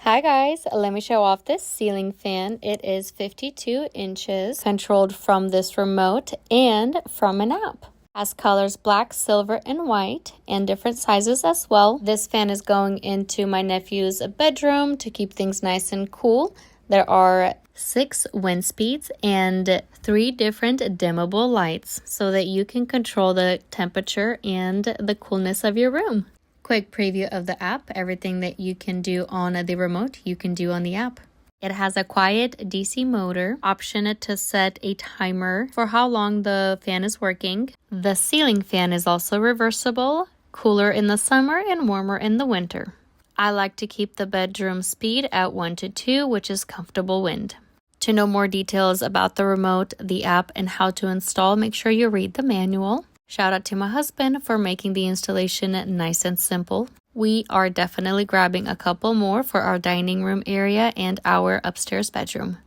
Hi guys, let me show off this ceiling fan. It is 52 inches, controlled from this remote and from an app. Has colors black, silver, and white, and different sizes as well. This fan is going into my nephew's bedroom to keep things nice and cool. There are 6 wind speeds and 3 different dimmable lights so that you can control the temperature and the coolness of your room. Quick preview of the app. Everything that you can do on the remote, you can do on the app. It has a quiet DC motor, option to set a timer for how long the fan is working. The ceiling fan is also reversible, cooler in the summer and warmer in the winter. I like to keep the bedroom speed at 1 to 2, which is comfortable wind. To know more details about the remote, the app, and how to install, make sure you read the manual. Shout out to my husband for making the installation nice and simple. We are definitely grabbing a couple more for our dining room area and our upstairs bedroom.